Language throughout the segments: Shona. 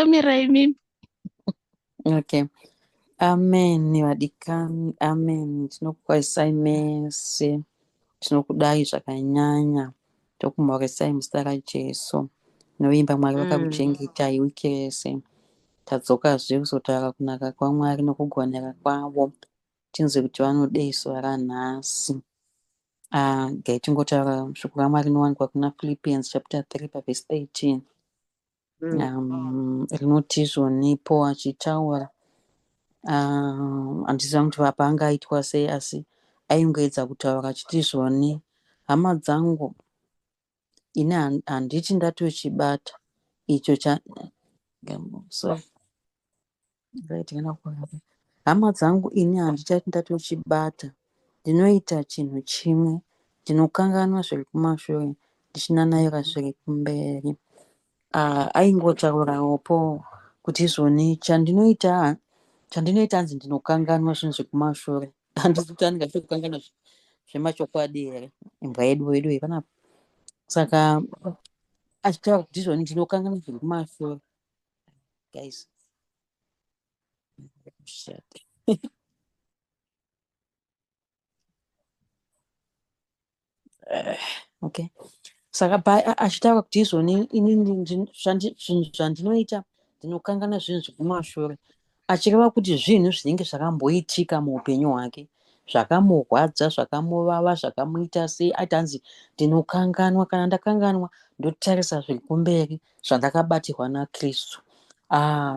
Mirai mimi. Okay. Amen vadikani, amen. Tinokukwazisai mese, tinokudai zvakanyanya, tokumhoresai muzita raJesu. Novimba Mwari vakakuchengetai wiki rese. Tadzokazve kuzotaura kunaka kwaMwari nokugonera kwavo. Tinzwe kuti vanodei zuva ranhasi. Tingotara shoko raMwari rinowanikwa kuna Philippians chapter 3 verse 18. Rinoti izvonipo achitaura handiziva kuti vapa angaitwa sei, asi aingoedza kutaura achiti izvoni, hama dzangu, ini handiti ndatochibata icho hama dzangu, ini handichati ndatochibata. Ndinoita chinhu chimwe, ndinokanganwa zviri kumashure ndichinanayira zviri kumberi. Aingotaurawopo kuti izvoni chandinoita hanzi ndinokanganwa zvinhu zvekumashure. Handisi kuti andingafe kukanganwa zvemachokwadi here, imbwa yedu iyi panapa. Saka achitaura kuti izvoni ndinokanganwa zviri kumashure. Guys. Okay. Saka achitaura kuti izvoni zvinhu zvandinoita ndinokanganwa zvinhu zvekumashure, achireva kuti zvinhu zvinenge zvakamboitika muupenyu hwake, zvakamurwadza, zvakamuvava, zvakamuita sei, ati hanzi ndinokanganwa. Kana ndakanganwa ndotarisa zviri kumberi zvandakabatirwa naKristu.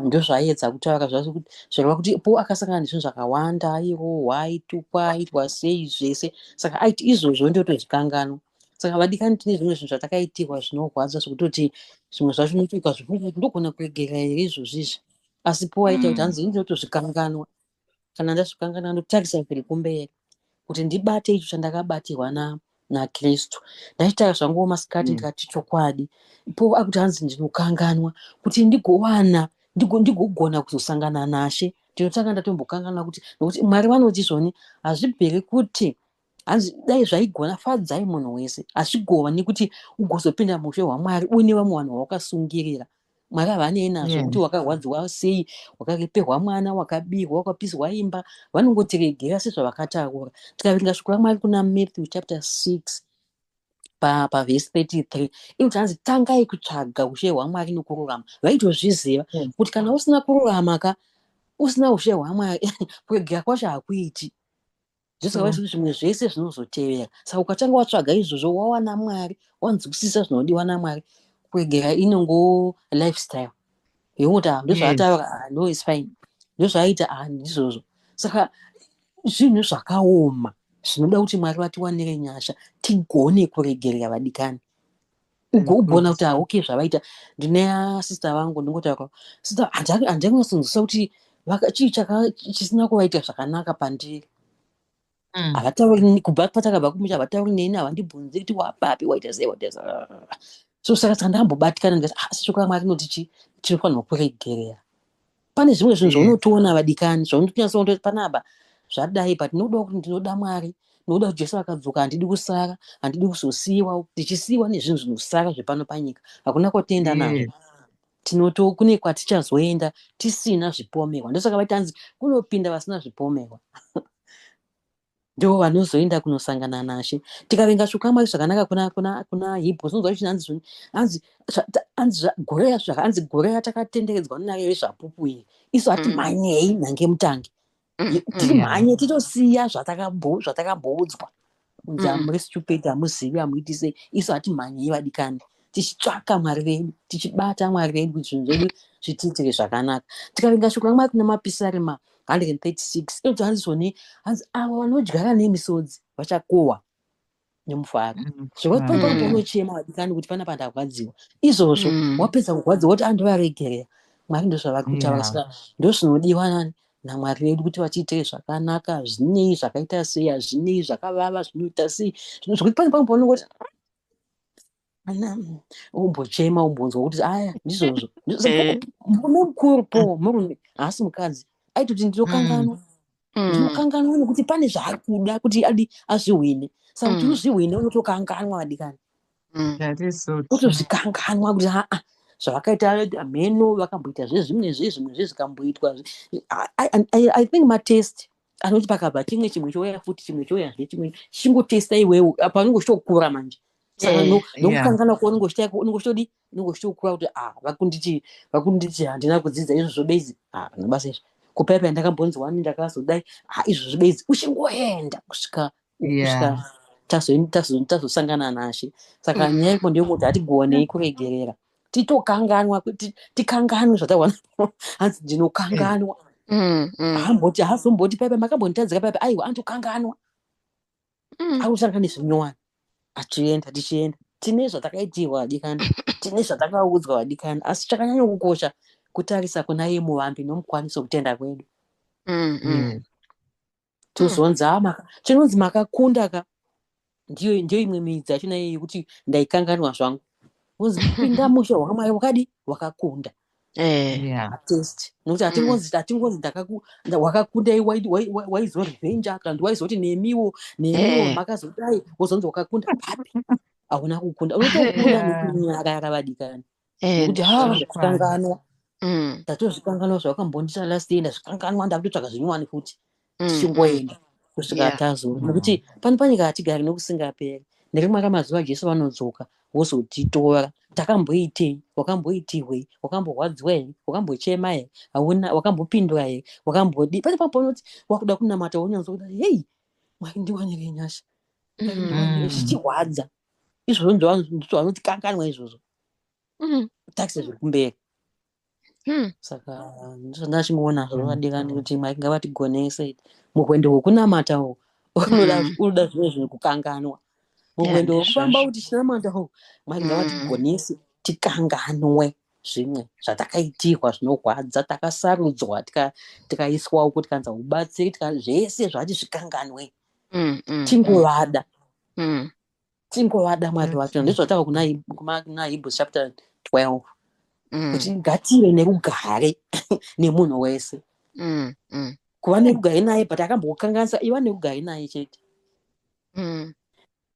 Ndozvaaiedza kutaura zvazvo, kuti zvireva kuti po akasangana nezvinhu zvakawanda, airohwa, aitukwa, aitwa sei zvese. Saka aiti izvozvo ndotozvikanganwa. Saka vadikani, tine zvimwe zvinhu zvatakaitirwa zvinorwadza zvekutoti zvimwe zvacho unotoika zvekuti ndogona kuregerera here izvozvizvi. Asi po aita kuti hanzi ndinotozvikanganwa. Kana ndazvikanganwa ndotarisa zviri kumberi kuti ndibate icho chandakabatirwa naKristu. Ndachitaura zvangu masikati ndikati chokwadi. Po akuti hanzi ndinokanganwa kuti ndigowana ndigogona kuzosangana naShe. Ndinotanga ndatombokanganwa kuti nokuti Mwari vanoti izvoni hazvibviri kuti hanzi dai zvaigona fadzai munhu wese, hazvigova nekuti ugozopinda mushe hwaMwari uine vamwe vanhu vawakasungirira. Mwari havanei nazvo kuti wakarwadziwa sei, wakareperwa mwana, wakabirwa, wakapiswa imba, vanongotiregera sezvavakataura. Tikaverenga shoko raMwari kuna Matthew chapter 6 pavhesi 33, inokuti hanzi tangai kutsvaga ushe hwaMwari nokururama. Vaitozviziva kuti kana usina kururama usina ushe hwaMwari kuregera kwacho hakuiti. Zvisingavaiti kuti zvimwe zvese zvinozotevera. Saka ukatanga watsvaga izvozvo, wawana Mwari, wanzwisisa zvinodiwa naMwari, kuregera inongo lifestyle yokuti ndozvaataura, no is fine, ndozvaaita ndizvozvo. Saka zvinhu zvakaoma zvinoda kuti Mwari vatiwanire nyasha tigone kuregerera vadikani. Ugogona kuti okay zvavaita. Ndine sista vangu ndingotaura, sista handingasinzwisisa kuti chii chisina kuvaita zvakanaka pandiri. Havatauri kubva patakabva kumusha, havatauri neni, havandibvunzi kuti wapapi, waita sei, waita sei. So saka sandambobatikana ndikati shoko raMwari rinoti chi, tinofanirwa kuregerera. Pane zvimwe zvinhu zvaunotoona vadikani, zvaunotonyatsona kuti panapa zvadai, but ndinoda kuti ndinoda Mwari, ndinoda kuti Jesu akadzoka, handidi kusara, handidi kuzosiyiwa, tichisiyiwa nezvinhu zvinosara zvepano panyika. Hakuna kwatinoenda nazvo. Kune kwatichazoenda tisina zvipomerwa. Ndosaka vaiti hanzi kunopinda vasina zvipomerwa. Ndo vanozoenda kunosangana naShe. Tikaverenga shoko raMwari zvakanaka kuna Hebrews, unonzwa hanzi gore ratakatenderedzwa naRe zvapupu iri, isu hatimhanyei nhange mutange. Timhanye titosiya zvatakamboudzwa. Kunzi hamuri stupid, hamuzivi, hamuiti sei. Isu hatimhanyei vadikani, tichitsvaka Mwari vedu, tichibata Mwari vedu kuti zvinhu zvedu zvitiitire zvakanaka. Tikaverenga shoko raMwari kuna Mapisarema 136, inonzi hanzi zvoni, hanzi ava vanodyara nemisodzi vachakohwa nemufaro. Zvekuti paunochema vadikani kuti panapa ndarwadziwa, izvozvo wapedza kurwadziwa woti andovaregerera. Mwari ndozvavari kutaura. Saka ndozvinodiwa naMwari vedu kuti vatiitire zvakanaka. Zvinei zvakaita sei, hazvinei zvakavava zvinoita sei, zvekuti pane pamwe paunongoti umbochema, umbonzwa kuti aya ndizvozvo. Mukuru po murume haasi mukadzi aitoti ndinokanganwa. Ndinokanganwa nekuti pane zvaari kuda kuti azvihwine. Saka kuti uzvihwine unotokanganwa vadikani. Utozvikanganwa kuti zvavakaita mheno vakamboita zvezvimwe zvikamboitwa. I think matest anoti pakabva chimwe chouya futi chimwe chouyazve chimwe chingotesta iwewe panonge uchitokura manje. Saka nokukangana kwako unonge uchitokura kuti vakunditi handina kudzidza izvozvo bedzi nabasa izvi kupaipa ndakambonzi wani ndakazodai izvozvo bedzi uchingoenda kusvika tazosangana naShe. Saka nyaya iko ndeyekuti hatigonei kuregerera titokanganwa tikanganwe zvatawana hanzi ndinokanganwa. Haazomboti paipa makambonditadzika paipa aiwa antokanganwa akusangana nezvinyowani tichienda tine zvatakaitirwa adikani tine zvatakaudzwa adikani asi chakanyanya kukosha kutarisa kuna iye muvambi nomukwanisa kutenda kwedu. Tozonzi chinonzi makakunda ndiyo imwe midzi yachona iyi yekuti ndaikanganwa zvangu. Unzi pinda mushe wakamwari wakadi wakakunda test nokuti hatingonzi wakakunda waizorevhenja kana kuti waizoti nemiwo makazodai wozonzi wakakunda papi hauna kukunda unotokunda nekunyara yakavadikani nokuti ndakanganwa ndatozvikanganwa zvawakambondita last year ndazvikanganwa ndakutotsvaga zvinyowani futi tichingoenda kusvika tazoona nokuti pano panyika hatigari nokusingaperi. Nerimwe ramazuva Jesu vanodzoka wozotitora takamboitei, wakamboitirwei, wakamborwadziwa here, wakambochema here, wakambopindura here, wakambodi pane paponoti wakuda kunamata wonyanzwa kuti hei mwari ndiwanire nyasha zvichirwadza izvozvo ndizvo vanotikanganwa izvozvo takise zviri kumberi. Saka ndachimboona zvakadikani kuti mwari ngavatigonese murwendo rwekunamatawo unoda zvinhu kukanganwa. Murwendo rwekufamba kuti chinamatawo mwari ngavatigonese tikanganwe zvimwe zvatakaitirwa zvinorwadza takasarudzwa tikaiswa uko tikanza ubatsiri zvese zvati zvikanganwe tingovada mwari vacho. Ndizvotaka kuna Hebrews chapter 12 kuti ngative nerugare nemunhu wese kuva nerugare naye but akambokanganisa iva nerugare naye chete.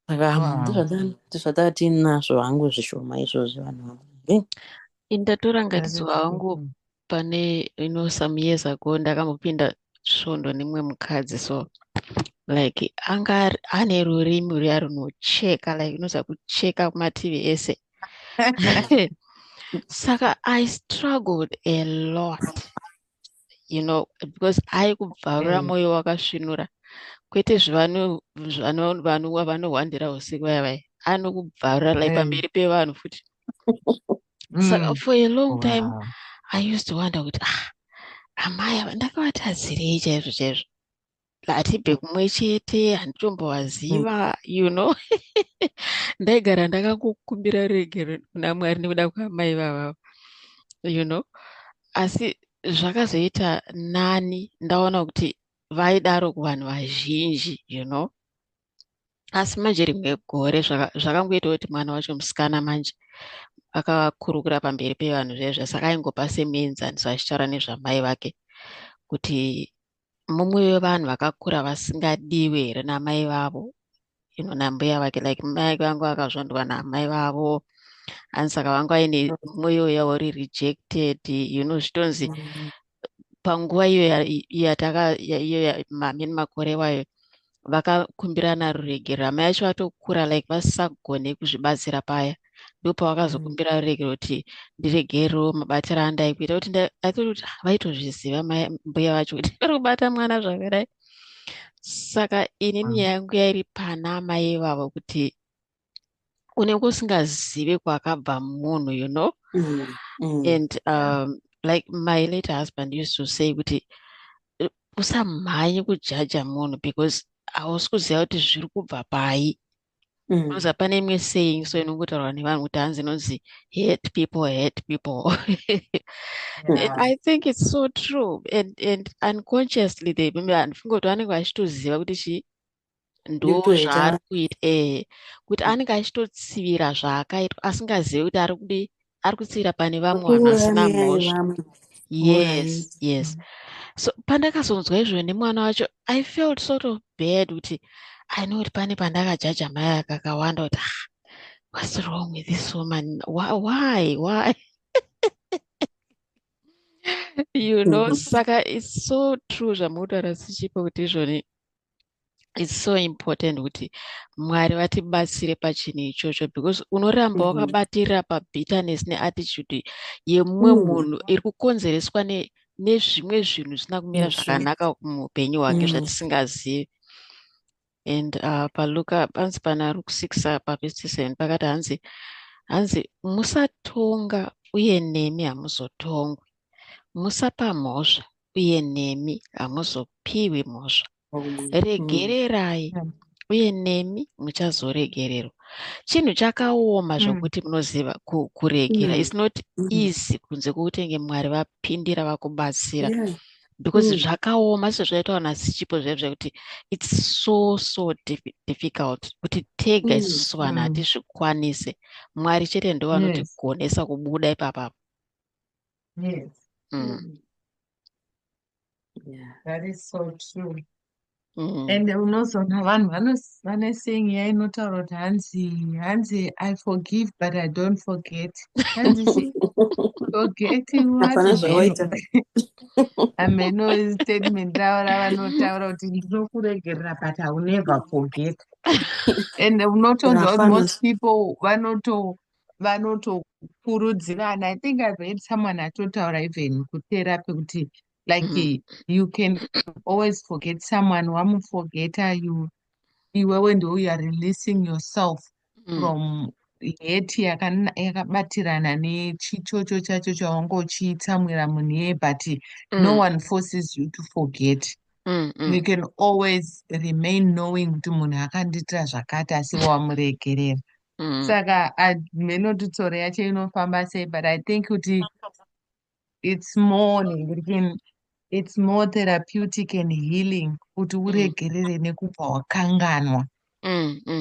Saka ndizvataka tinazvo hangu zvishoma izvozvo vanhu vangu. Ndatora ngatidzo wangu pane some years ago ndakambopinda svondo nemumwe mukadzi so like anga ane rurimi ruya runocheka like unoza kucheka kumativi ese. Saka I struggled a lot, because aikubvarura moyo wakasvinura kwete vanohwandira usiku vaya anokubvarura like pamberi pevanhu futi. Saka for a long time I used to wonder kuti amai ndakavatadzirei chaizvo hatibve kumwe chete handitombowaziva ndaigara ndakangokumbira ruregero kuna mwari nekuda kwaamai vavavo asi zvakazoita nani ndaona kuti vaidaro kuvanhu vazhinji asi manje rimwe gore zvakangoita kuti mwana wacho musikana manje akakurukura pamberi pevanhu zvezvo saka aingopa semuenzaniso achitaura nezvamai vake kuti mumwe wevanhu vakakura vasingadiwe here namai vavo nambuya vake like mai vangu akazvondwa namai vavo ani saka vanga vaine mwoyo yavo uri rejected zvitonzi panguva iyo mami makore wayo vakakumbirana ruregero amai acho atokura like vasisagone kuzvibatsira paya ndopavakazokumbira ruregero kuti ndiregero mabatiro andaikuita kuti ndaitoti kuti vaitozviziva mbuya vacho kuti vari kubata mwana zvakadai. Saka ini nyaya yangu yairi pana mai vavo kuti unenge usingazivi kwakabva munhu and like my late husband used to say kuti usamhanye kujaja munhu because hausi kuziva kuti zviri kubva pai. Unoza pane imwe saying so inongotaurwa nevanhu kuti hanzi inonzi hate people. And I think it's so true and unconsciously handifunga kuti vanenge vachitoziva kuti ndo zvaari kuita kuti anenge achitotsivira zvaakaitwa asingazivi kuti ari kutsivira pane vamwe vanhu vasina mhosva. Yes. So pandakazonzwa izvo nemwana wacho I felt sort of bad kuti I know kuti pane pandakajaja mai akakawanda kuti what's wrong with this woman, why Saka it's so true zvamutaura sichipo kuti izvoni it's so important kuti Mwari vatibatsire pachinhu ichocho because unoramba wakabatirira pabitterness neattitude yemumwe munhu iri kukonzereswa nezvimwe zvinhu zvisina kumira zvakanaka muupenyu hwake zvatisingazivi. And paluka panzi pana Luke 6 pavhesi 7 pakati hanzi musatonga uye nemi hamuzotongwi, musapa mhosva uye nemi hamuzopiwi mhosva, regererai uye nemi muchazoregererwa. Chinhu chakaoma zvokuti munoziva kuregera is not easy kunze kwokutenge Mwari vapindira vakubatsira because zvakaoma sezvaitawa nasichipo zvekuti it's so difficult kuti tega isusu vanhu hatizvikwanise. Mwari chete ndo vanotigonesa kubuda ipapapo. Yes. That is so true. And unozona vanhu vane saying yainotaura kuti hanzi I forgive but I don't forget. Hanzi forgetting what? Ameno statement vanotaura kuti ndinokuregerera but I will never forget. And unotonzwa kuti most people vanotokurudzirana. I think I've heard someone atotaura even kutherapy kuti like you can always forget someone, wamufogeta iwewe ndo you are releasing yourself from hate yakabatirana nechichocho chacho chawangochitsamwira munhu iyeye, but no one forces you to forget. You can always remain knowing kuti munhu akandiitira zvakati asi wamuregerera. Saka menotitsoro yacho inofamba sei, but I think kuti it's more therapeutic and healing kuti uregerere nekubva wakanganwa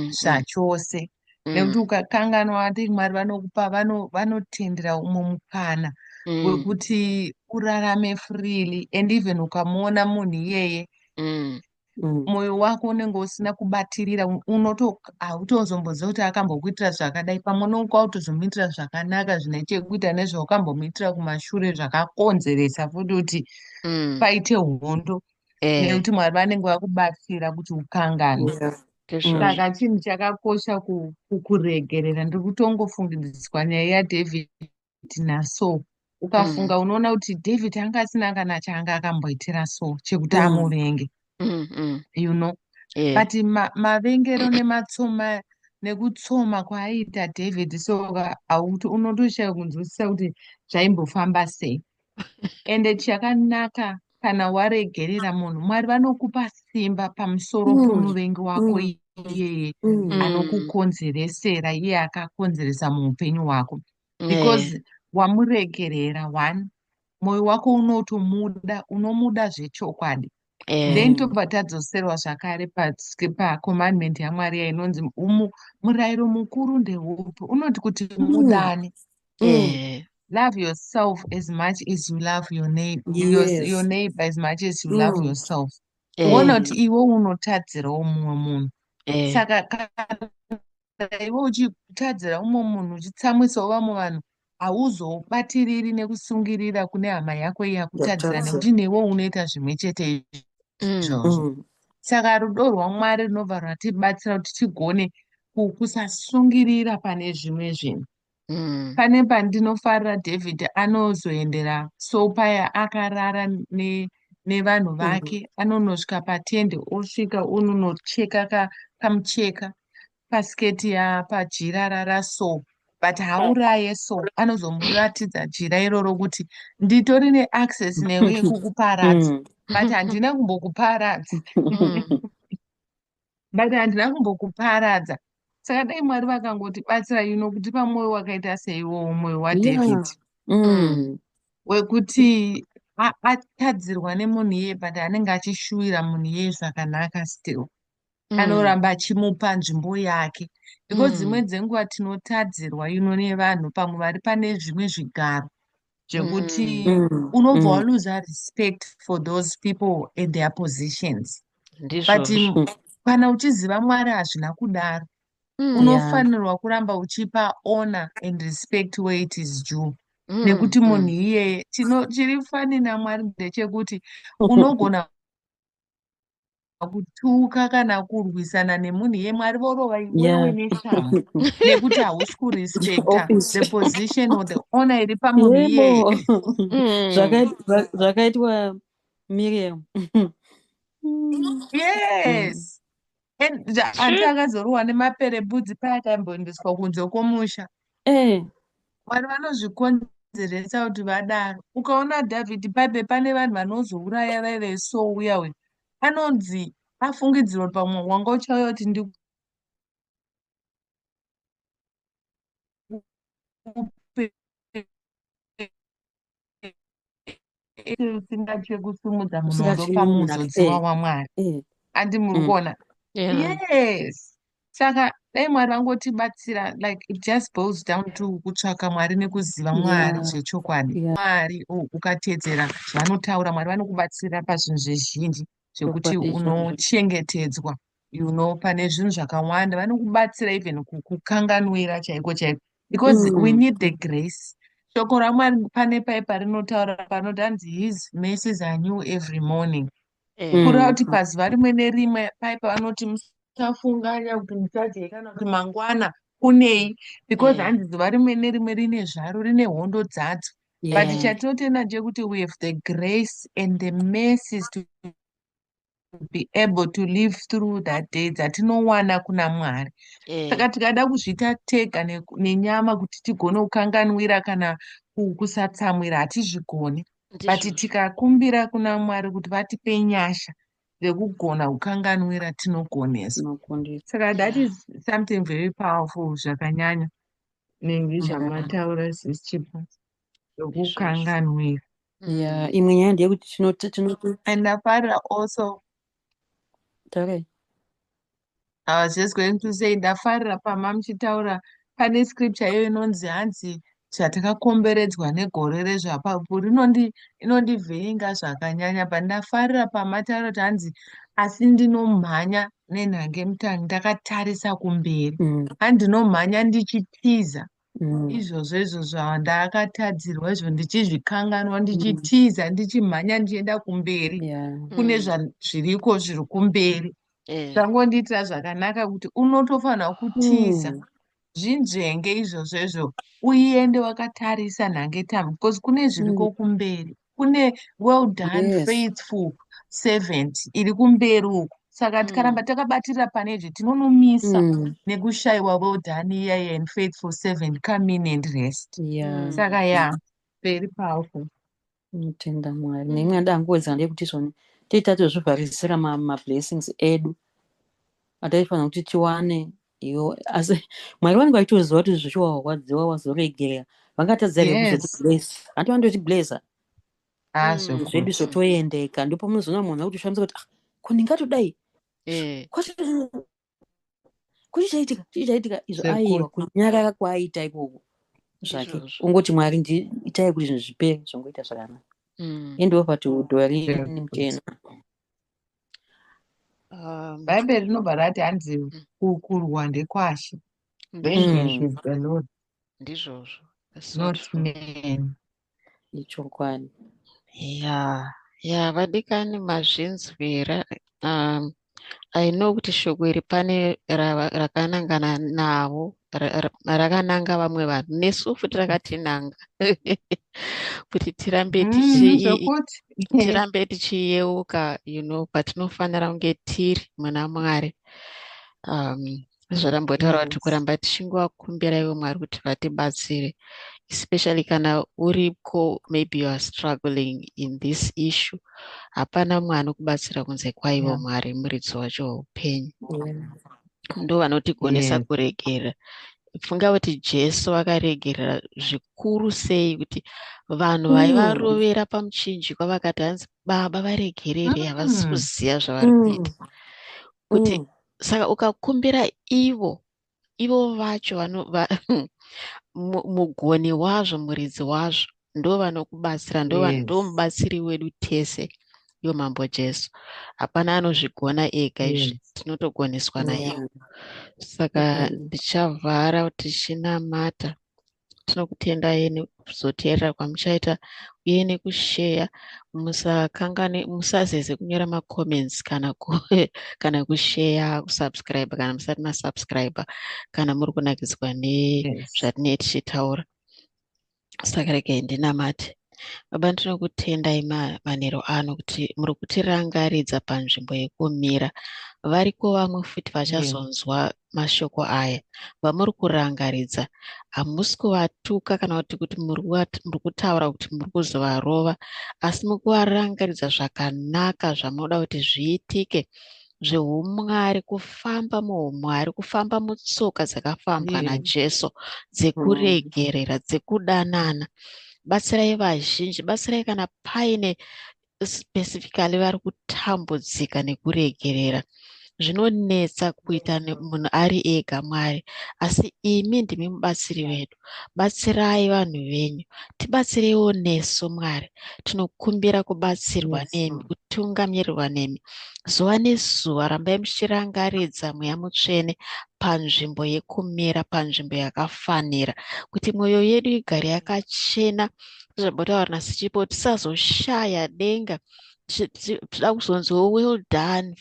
zvachose. Nekuti ukakanganwa ati Mwari vanokupa vanotendera umwe mukana wekuti urarame freely, and even ukamuona munhu iyeye mwoyo wako unenge usina kubatirira, hautozomboziva kuti akambokuitira zvakadai, pamwe unenge autozomuitira zvakanaka zvine chekuita nezvaukambomuitira kumashure zvakakonzeresa futi kuti paite hondo, nekuti Mwari vanenge vakubatsira kuti ukanganwe. Saka chinhu chakakosha kukuregerera. Ndiri kutongofungidzwa nyaya yaDhavid naSaul. Ukafunga unoona kuti David anga asina kana chaanga akamboitira Saul chekuti amurenge. But mavengero nematsoma nekutsoma kwaaiita David soka unotoshaya kunzwisisa kuti zvaimbofamba sei. Ende chakanaka kana waregerera munhu, Mwari vanokupa simba pamusoro pomuvengi wako iyeye anokukonzeresera, iye akakonzeresa muupenyu hwako, because wamuregerera, one, mwoyo wako unomuda zvechokwadi. Then tobva tadzoserwa zvakare pacommandment yaMwari inonzi murayiro mukuru ndeupi? Unoti kuti mudane. Love yourself as much as you love your neighbor, your neighbor as much as you love yourself. Uona kuti iwe unotadzirawo mumwe munhu. Saka kana iwe uchitadzira umwe munhu uchitsamwisawo vamwe vanhu, hauzobatiriri nekusungirira kune hama yako yakutadzira, nekuti newe unoita zvimwe chete izvozvo. Saka rudo rwaMwari runobva rwatibatsira kuti tigone kusasungirira pane zvimwe zvinhu. Pane pandinofarira David anozoendera Saul paya akarara nevanhu vake, anonosvika patende, osvika unonocheka kamucheka pasiketi pajira raSaul, but hauraye Saul. Anozomuratidza jira iroro kuti nditori neaccess newe yekukuparadza, but handina kumbokuparadza. Saka dai Mwari vakangotibatsira kutipa mwoyo wakaita seiwowo, mwoyo waDhavid, wekuti atadzirwa nemunhu iyeye, but anenge achishuvira munhu iyeye zvakanaka still. Anoramba achimupa nzvimbo yake, because dzimwe dzenguva tinotadzirwa nevanhu pamwe vari pane zvimwe zvigaro zvekuti unobva waluza respect for those people and their positions. But kana uchiziva Mwari hazvina kudaro, unofanirwa kuramba uchipa honor and respect where it is due. nekuti munhu mm. iyeye chiri fani naMwari ndechekuti unogona kutuka kana kurwisana nemunhu yeMwari vorova iwewe Yeah. neshamhu nekuti hausi kurespekta Office. the position or the honor iri pamunhu iyeye. Yebo. Mm. Zvakaitwa Miriam. Yes. Anti True. akazorohwa nemaperebudzi paya akaemboendeswa kunze kwomusha. Eh. Vanhu vanozvikonzeresa kuti vadaro. Ukaona Dhavhidhi paipe pane vanhu vanozouraya vaivaiso uya uyu anonzi afungidzirwa pamwe wanga uchauya kuti ndikupe usingatye kusimudza munondo Usingachimuka. pamuzodziwa waMwari. Andi muri kuona? Yeah. Yes. Saka dai Mwari vangotibatsira, like it just boils down to kutsvaka Mwari nekuziva Mwari Yeah. zvechokwadi. Yeah. Mwari ukatedzera zvanotaura, Mwari vanokubatsira pazvinhu zvizhinji zvekuti Chokwadi izvozvo. unochengetedzwa. Pane zvinhu zvakawanda vanokubatsira even kukanganwira chaiko chaiko. Because we need the grace. Shoko raMwari pane paipa rinotaura panoti his mercies are new every morning. Kureva kuti pazuva rimwe nerimwe paipa vanoti musafunganya kuti muchadye kana kuti mangwana kunei, because hanzi zuva rimwe nerimwe rine zvaro, rine hondo dzadzo. But chatinotenda ndechekuti we have the grace and the mercies to be able to live through that day dzatinowana kuna Mwari. Saka tikada kuzviita tega nenyama kuti tigone kukanganwira kana kusatsamwira hatizvigoni. But tikakumbira kuna Mwari kuti vatipe nyasha dzekugona kukanganwira tinogoneswa. Saka that is something very powerful zvakanyanya nezvamataura sisichipa zvokukanganwira. Yeah. Imwe nyaya ndeyekuti And ndafarira also, Taure. I was just going to say, ndafarira pama muchitaura pane scripture iyo inonzi hanzi zvatakakomberedzwa negore rezvapapu inondivhenga zvakanyanya. Pandafarira pamataura kuti hanzi asi ndinomhanya nenhangemutangi ndakatarisa kumberi. Handinomhanya ndichitiza izvozvo zvandakatadzirwa izvo ndichizvikanganwa ndichitiza ndichimhanya ndichienda kumberi kune zviriko zviri kumberi. Zvangondiitira zvakanaka kuti unotofanira kutiza zvinzvenge izvozvo uende wakatarisa nhangetambo, because kune zviriko kumberi, kune well done faithful servant iri kumberi uku. Saka tikaramba takabatirira pane izvi tinonomisa nekushayiwa well done iya and faithful servant, come in and rest. Saka very powerful. Tenda Mwari. Neimwe ndangowedza ndeyekuti zvoni tiita tozvivharisira mablessings edu ataifanira kuti tiwane iwo, asi Mwari vanenge vachitoziva kuti zvichiwarwadziwa wazoregerera vangatadzira kuzotiblesa, hati vandotiblesa zvedu zvotoendeka. Ndipo munozoona munhu akuti shamisa kuti ko ndingatodai kuchichaitika izvo aiwa kunyarara kwaaita ikoko zvake ungoti Mwari itai kuti zvinhu zvipere zvongoita zvakanaka. Endiwo patudhori muchena Bhaibheri rinobva rati hanzi kurwa ndekwashe. Vengeance is the Lord, ndizvozvo not men. ichokwadi. Vadikani mazvinzwira. I know kuti shoko iri pane rakanangana navo, rakananga vamwe vanhu, nesu futi rakatinanga kuti tirambe tichiyeuka, patinofanira kunge tiri muna Mwari. Zvarambotaura kuti kuramba tichingovakumbira ivo Mwari kuti vatibatsire, especially kana uriko, maybe you are struggling in this issue. Hapana mumwe anokubatsira kunze kwaivo Mwari, muridzi wacho waupenyu. Ndo vanotigonesa kuregerera. Funga kuti Jesu akaregerera zvikuru sei, kuti vanhu vaivarovera pamuchinjikwa vakati hanzi Baba varegerere, havasi kuziva zvavari kuita. Kuti saka ukakumbira ivo vacho mugoni wazvo, muridzi wazvo, ndo vanokubatsira, ndo mubatsiri wedu tese, iwo Mambo Jesu. Hapana anozvigona ega izvi, tinotogoneswa naivo. Saka ndichavhara kuti tichinamata Tinokutendai nekuzoteerera kwamuchaita uye nekusheya. Musazeze kunyora macomments kana kusheya, kusubscribe kana musati masubscribe kana muri kunakidzwa Yes. nezvatinenge tichitaura. Saka regai ndinamate. Baba, ndinokutendai manheru ano kuti muri kutirangaridza panzvimbo yekumira. Variko vamwe futi Yes. vachazonzwa mashoko aya. Vamuri kurangaridza, hamusi kuvatuka kana kuti muri kutaura kuti muri kuzovarova, asi muri kuvarangaridza zvakanaka zvamunoda kuti zviitike, zveumwari, kufamba muumwari, kufamba mutsoka dzakafambwa Yes. naJesu, dzekuregerera, dzekudanana. Batsirai vazhinji, batsirai kana paine specifically vari kutambudzika nekuregerera. Zvinonetsa kuita munhu ari ega Mwari, asi imi ndimi mubatsiri wedu. Batsirai vanhu venyu, tibatsireiwo nesu Mwari. Tinokumbira kubatsirwa Yes, nemi, Lord. kutungamirirwa nemi. Zuva nezuva rambai muchirangaridza Mweya Mutsvene panzvimbo yekumira, panzvimbo yakafanira, kuti mwoyo yedu igare yakachena. Zvabhotaura nhasi chipo, tisazoshaya denga, tida kuzonzwa well done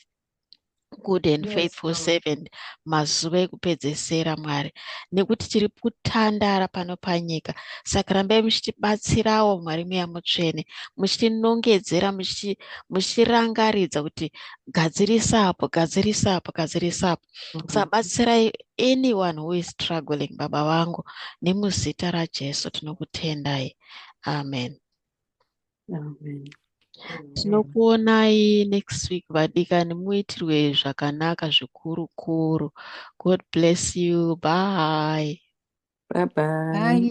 good and Yes, faithful Lord. servant mazuva ekupedzesera Mwari, nekuti tiri kutandara pano panyika. Saka rambai muchitibatsirawo Mwari Mweya Mutsvene, muchitinongedzera, muchitirangaridza kuti gadzirisapo, gadzirisapo, gadzirisapo. Sabatsirai anyone who is struggling, Baba vangu, nemuzita raJesu tinokutendai. Amen. Amen. Tinokuonai next week vadikani, muitirwe zvakanaka zvikuru kuru. God bless you. Bye. Bye bye. Bye.